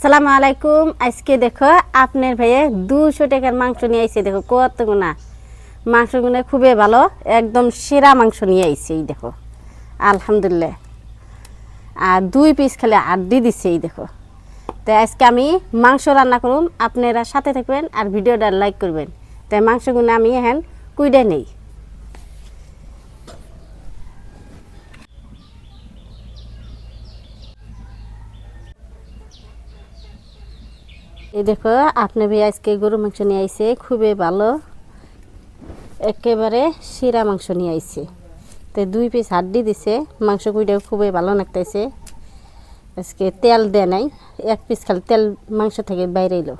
আসসালামু আলাইকুম। আজকে দেখো আপনার ভাইয়ে 200 টাকার মাংস নিয়ে আইছে। দেখো কতগুনা মাংসগুলো খুবই ভালো, একদম সেরা মাংস নিয়ে আইছে। এই দেখো আলহামদুলিল্লাহ। আর 2 পিস খালি আড্ডি দিছে। এই দেখো। তাই আজকে আমি মাংস রান্না করুম, আপনারা সাথে থাকবেন আর ভিডিওটা লাইক করবেন। তাই মাংসগুলো আমি এখন কুইডা নেই। এই দেখো আপনার ভাই আজকে গরু মাংস নিয়ে আইছে, খুবই ভালো, একেবারে শিরা মাংস নিয়ে আইছে। তাই 2 পিস হাড্ডি দিছে। মাংস কুইটাও খুবই ভালো লাগতেছে। আজকে তেল দেয় নাই, 1 পিস খালি তেল মাংস থেকে বাইরে এলো।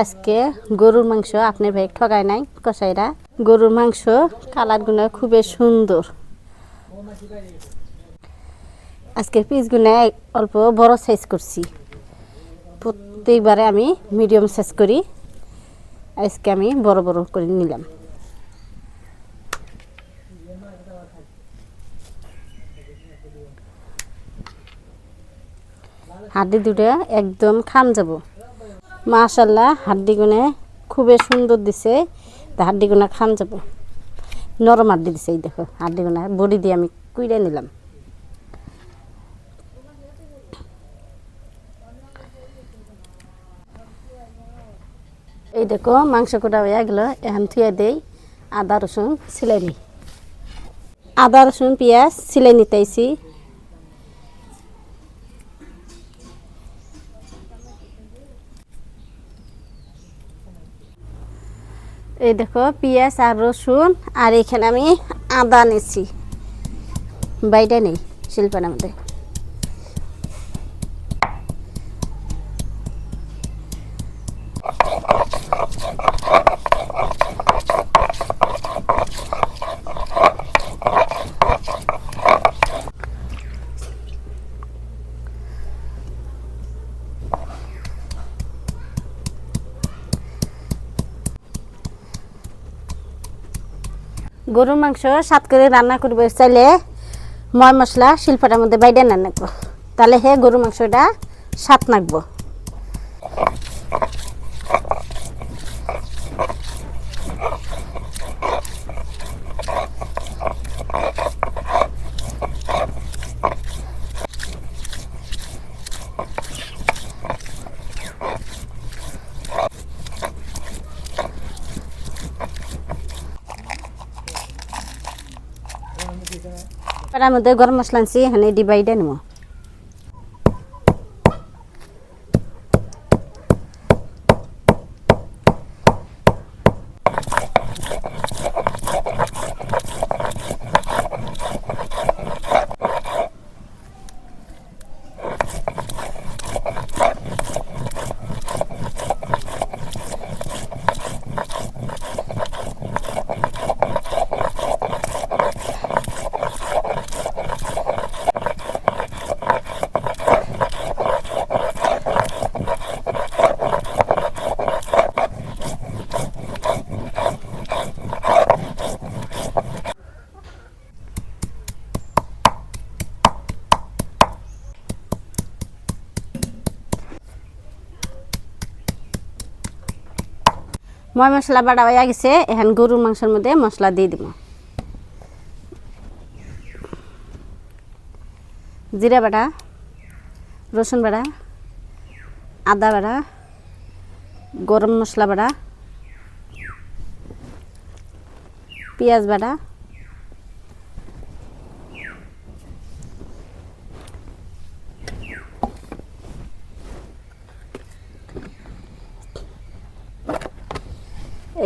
আজকে গরুর মাংস আপনার ভাই ঠগায় নাই কসাইরা। গরুর মাংস কালারগুলো খুবই সুন্দর। আজকে পিসগুলো অল্প বড় সাইজ করছি, প্রত্যেকবারে আমি মিডিয়াম সাইজ করি, আজকে আমি বড় বড় করে নিলাম। হাড্ডি দুটো একদম খাম যাব। মাশাআল্লাহ হাড্ডিগুলো খুবই সুন্দর দিছে। তা হাড্ডিগুলো খাম যাব, নরম হাড্ডি দিছে। এই দেখো হাড্ডিগুলো বডি দিয়ে আমি কুইড়ে নিলাম। এই দেখো মাংস কোটা হয়ে গেল, এখন থুয়ে দেই। আদা রসুন সিলাই নিই, আদা রসুন পেঁয়াজ সিলাই নিতেছি। এই দেখো পেঁয়াজ আর রসুন, আর এখানে আমি আদা নিছি, বাইটা নেই শিল্পার মধ্যে। গরুর মাংস সাত করে রান্না করবে চাইলে ময় মশলা শিল্পাটার মধ্যে বাইডে না নাকবো, তাহলে হে গরুর মাংসটা স্বাদ নাকবো। তার মধ্যে গরম মশলা আনছি, এখানে ডিবাইডে নেব। ময় মশলা বাটা হয়ে গেছে, এখন গরুর মাংসের মধ্যে মশলা দিয়ে দিব। জিরা বাটা, রসুন বাটা, আদা বাটা, গরম মশলা বাটা, পেঁয়াজ বাটা,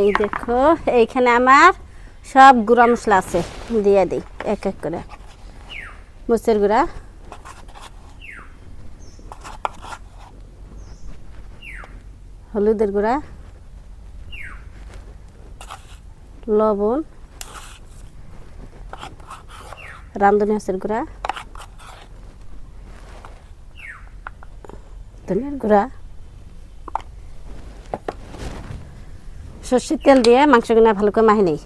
এই দেখো এইখানে আমার সব গুঁড়া মশলা আছে, দিয়ে দিই এক এক করে। মরিচের গুঁড়া, হলুদের গুঁড়া, লবণ, রাঁধুনি হাঁসের গুঁড়া, ধনিয়ার গুঁড়া, সর্ষের তেল দিয়ে মাংসগুলো ভালো করে মাখিয়ে নিই।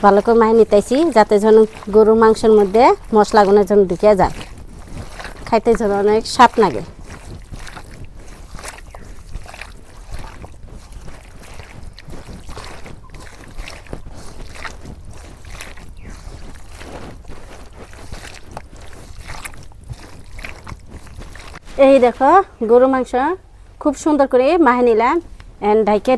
ভালো করে মাখিয়ে নিতেছি যাতে যেন গরুর মাংসের মধ্যে মশলাগুলোর জন্য ঢুকে যায়, খাইতে যেন অনেক স্বাদ লাগে। এই দেখো গরু মাংস খুব সুন্দর করে মাখিয়ে নিলাম। ঢাইকে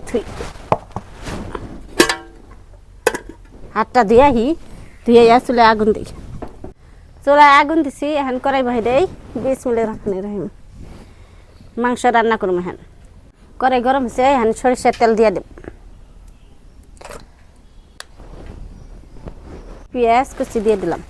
হাতটা ধুয়ে চুলে আগুন দিই। চুলায় আগুন দিছি, এখন কড়াই বহাই দেই। বিসমিল্লাহির রহমানির রহিম। মাংস রান্না করবো। এখন কড়াই গরম হয়েছে, এখন সরিষার তেল দিয়ে দেব। পেঁয়াজ কুচি দিয়ে দিলাম।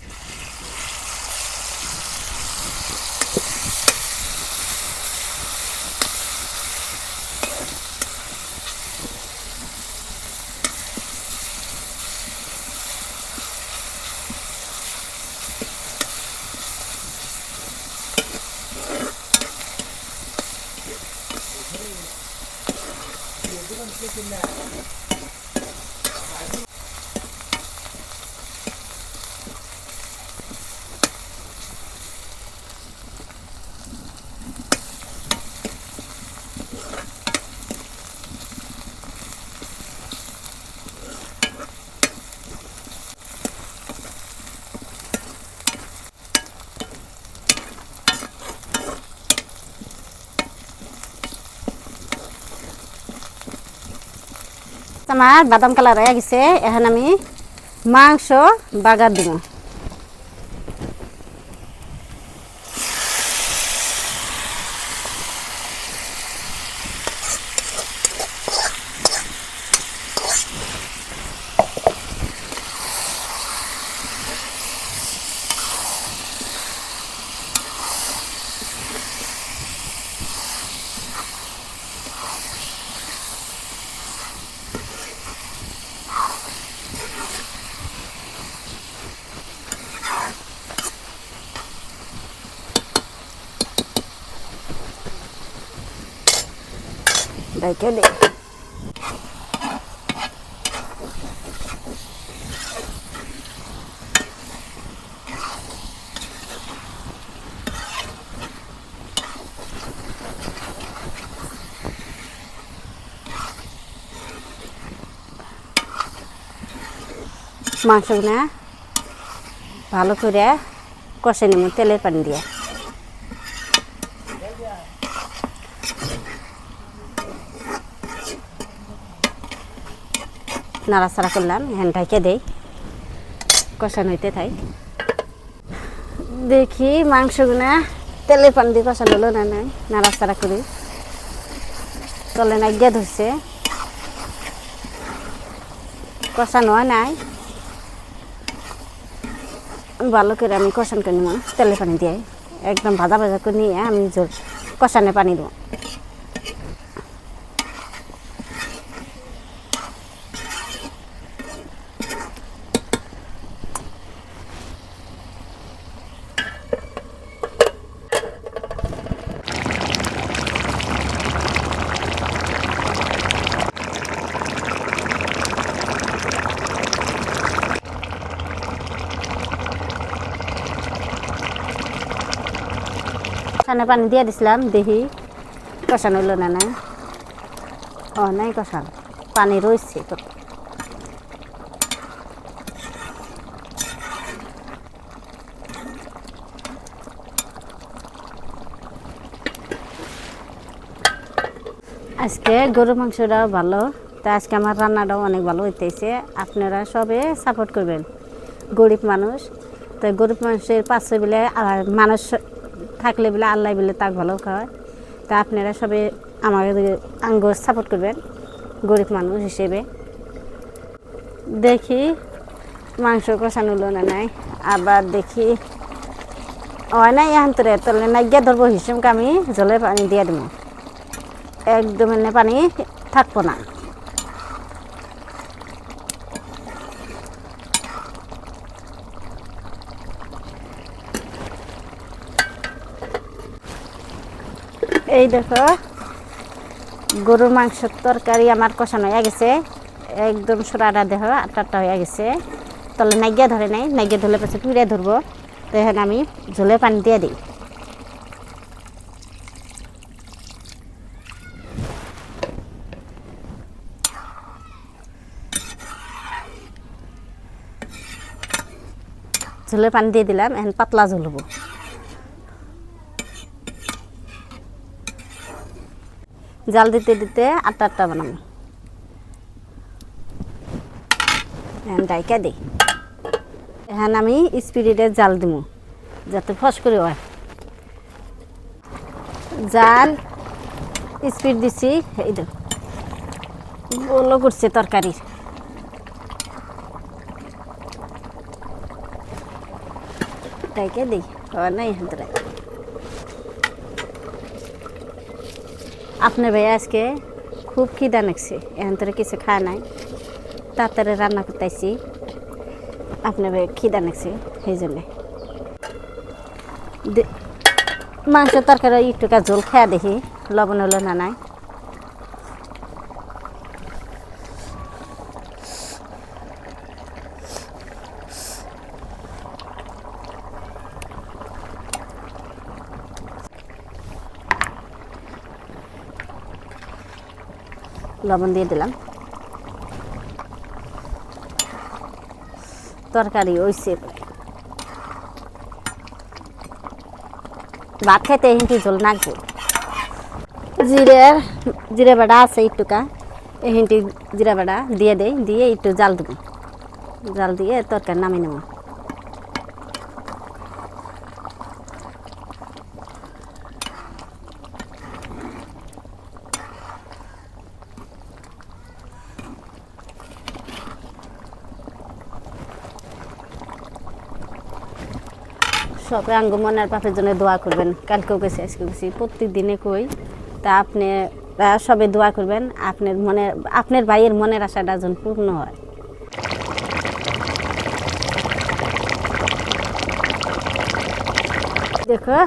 আমার বাদাম কালার হয়ে গেছে, এখন আমি মাংস বাগার দিব। ঢেকে দিই। মাংসগুলো ভালো করে কষে নিব তেলের পানি দিয়ে। নাড়াচাড়া করলাম, হ্যান ঢাকে দেই, কষানো হইতে থাই। দেখি মাংসগুলো তেলের পানি দিয়ে কষানো হলো না নাই। নাড়াচাড়া করি, তলে না গিয়ে ধরছে, কষানো নাই। ভালো করে আমি কষান করে নিব তেলের পানি দিয়ে, একদম ভাজা ভাজা করে নিয়ে আমি কষানে পানি দেবো। কষানো পানি দিয়ে দিছিলাম, দেখি কষানো হইল না নাই। ও নাই কষান, পানি রয়েছে তো। আজকে গরু মাংসটাও ভালো, তা আজকে আমার রান্নাটাও অনেক ভালো হইতেছে। আপনারা সবে সাপোর্ট করবেন। গরিব মানুষ, তো গরিব মানুষের পাশে বলে মানুষ থাকলে বলে আল্লাহ বলে তাক ভালো খাওয়ায়। তা আপনারা সবে আমাকে আঙ্গ সাপোর্ট করবেন গরিব মানুষ হিসেবে। দেখি মাংস কষানো হলো না নাই, আবার দেখি হয় না এখন তোরে তলে না গিয়ে ধরবো হিসেবকে আমি জলের পানি দিয়ে দেবো, একদম এনে পানি থাকবো না। এই দেখো গরুর মাংসের তরকারি আমার কষানো হয়ে গেছে, একদম সোরাটা দেহ আটটা হয়ে গেছে। তলে নাইগিয়া ধরে নাই, নাইগিয়া ধরলে পাশে পুড়ে ধরবো। তো এখানে আমি ঝোলে পানি দিয়ে দিই। ঝোলে পানি দিয়ে দিলাম, এখন পাতলা ঝোল হবো। জাল দিতে দিতে আটটা বানাবো। এখন ডাইকা দিই। এখন আমি স্পিডে জাল দিব যাতে ফস করে হয়। জাল স্পিড দিছি, এই দেখো বলো করছে তরকারির। ডাইকা দিই নাই হাতে। আপনার ভাই আজকে খুব খিদা লাগছে, এখন তোরা কিছু খায় নাই, তাড়াতাড়ি রান্না করতেছি। আপনার ভাই খিদা লাগছে সেই জন্যে। মাংস তরকারি একটু ঝোল খেয়া দেখি লবণ হলো না নাই। লবণ দিয়ে দিলাম। তরকারি হইছে, ভাত খাইতে হিন্দি ঝোল নাকবো। জিরে বাটা আছে একটুকা, এই হিন্দি জিরা বাটা দিয়ে দেই, দিয়ে একটু জাল দেবো। জাল দিয়ে তরকারি নামিয়ে নেব। সবাই আঙ্গ মনের পাপের জন্য দোয়া করবেন। কালকেও গেছি, আজকে গেছি, প্রত্যেক দিনে কই। তা আপনি সবে দোয়া করবেন আপনার ভাইয়ের মনের আশাটা যেন পূর্ণ হয়। দেখো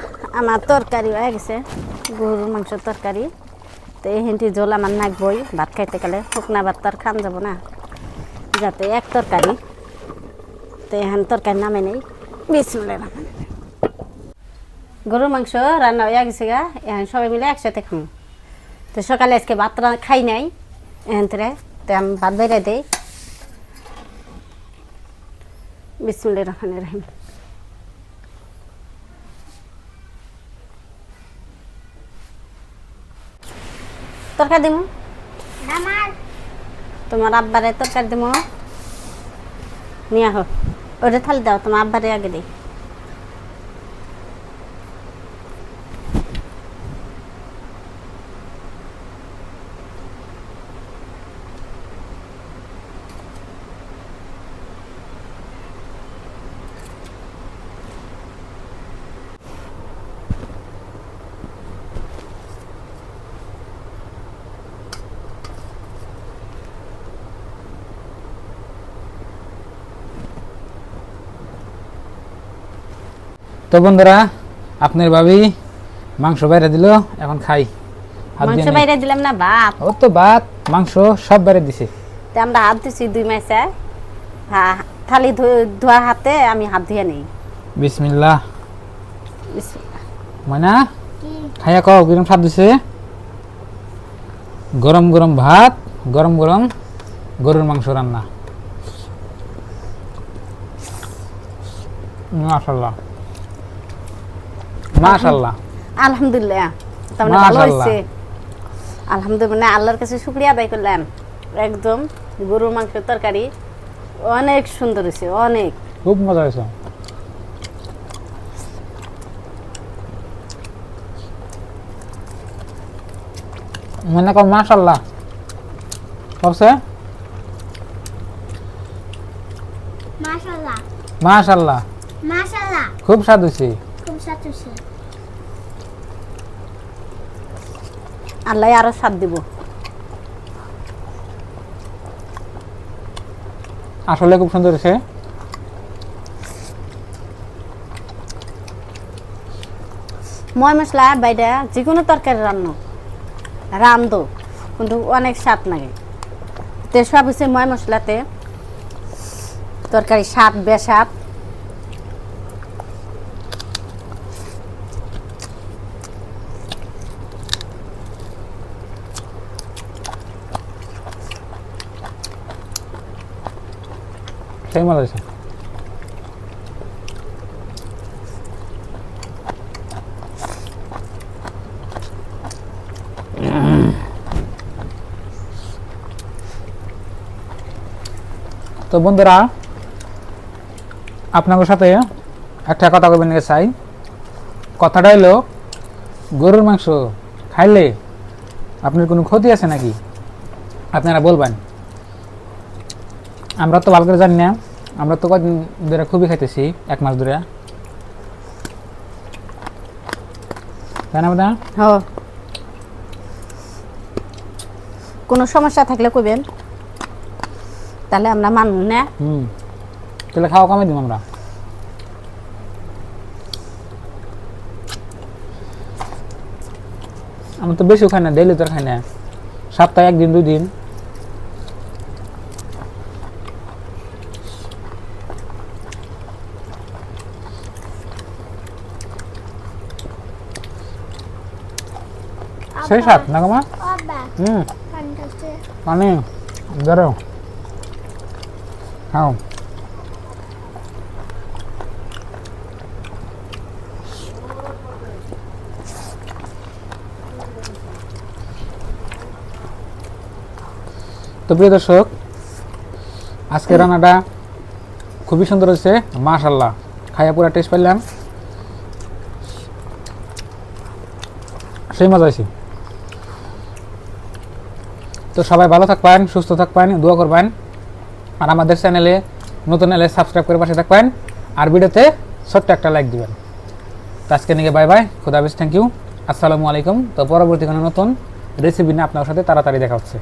আমার তরকারি হয়ে গেছে, গরুর মাংসের তরকারি। তো এই হিন্দি ঝোল আমার নাকবই ভাত খাইতে গেলে, শুকনা ভাত তো আর খান যাব না, যাতে এক তরকারি। তো এখন তরকারি নামে নেই, বিসমিল্লাহির রহমানির রহিম। গরুর মাংস রান্না হয়ে গেছে গা, এখন সবাই মিলে একসাথে খাবো। তো সকালে আজকে ভাত খাই নাই, এখন তো আমি ভাত বেড়ে দিই। বিসমিল্লাহির রহমানির রহিম। তরকারি দিব তোমার আব্বারে, তরকারি দিব নিয়ে আহ। ওটা থালি দাও, তোমার আব্বারে আগে দিই। তো বন্ধুরা, আপনার ভাবি মাংস বাইরে দিল, এখন খাই। মাংস বাইরে দিলাম না, ভাত। ও তো ভাত মাংস সব বাইরে দিছে। তো আমরা হাত ধুছি 2 মাসে, থালি ধোয়া হাতে আমি হাত ধুয়ে নেই। বিসমিল্লাহ। বিসমিল্লাহ। ময়না খাইয়া কও কিরম স্বাদ দিছে। গরম গরম ভাত, গরম গরম গরুর মাংস রান্না। মাশাআল্লাহ মাশাআল্লাহ আলহামদুলিল্লাহ। তোমরা ভালো হইছে, আলহামদুলিল্লাহ। আল্লাহর কাছে শুকরিয়া আদায় করলাম। একদম গরুর মাংসের তরকারি অনেক সুন্দর হয়েছে, অনেক খুব মজা হয়েছে। মনে কর মাশাআল্লাহ কইছে, মাশাআল্লাহ মাশাআল্লাহ মাশাআল্লাহ খুব স্বাদ হয়েছে, খুব স্বাদ হয়েছে। আল্লাহ আরো স্বাদ দিব। আসলে খুব সুন্দর হয়েছে। ময় মশলা বাইরে যে কোনো তরকারি রান্ধো কিন্তু অনেক স্বাদ লাগে তে সব হচ্ছে ময় মশলাতে তরকারি স্বাদ বেস্বাদ সেই মজা হয়েছে। তো বন্ধুরা আপনাদের সাথে একটা কথা বলবেন চাই। কথাটা হলো গরুর মাংস খাইলে আপনার কোনো ক্ষতি আছে নাকি আপনারা বলবেন। আমরা তো ভালো করে জানি না, আমরা তো কদিন ধরে খুবই খাইতেছি, 1 মাস ধরে, তাই না বোধা? কোনো সমস্যা থাকলে কইবেন, তাহলে আমরা মানব না। তাহলে খাওয়া কমে দিব আমরা। আমরা তো বেশিও খাই না, ডেইলি তো খাই না, সপ্তাহে 1 দিন 2 দিন। সেই সাত না গো মা? পানি ধরো খাও। তো প্রিয় দর্শক, আজকে রান্নাটা খুবই সুন্দর হয়েছে, মাশাআল্লাহ। খাইয়া পুরা টেস্ট পাইলাম, সেই মজা হয়েছে। তো সবাই ভালো থাকবেন, সুস্থ থাকবেন, দোয়া করবেন, আর আমাদের চ্যানেলে নতুন এলে সাবস্ক্রাইব করে পাশে থাকবেন, আর ভিডিওতে ছোট্ট একটা লাইক দিবেন। তো আজকে নিয়ে বাই বাই, খুদা হাফেজ, থ্যাংক ইউ, আসসালামু আলাইকুম। তো পরবর্তী কোনো নতুন রেসিপি নিয়ে আপনার সাথে তাড়াতাড়ি দেখা হচ্ছে।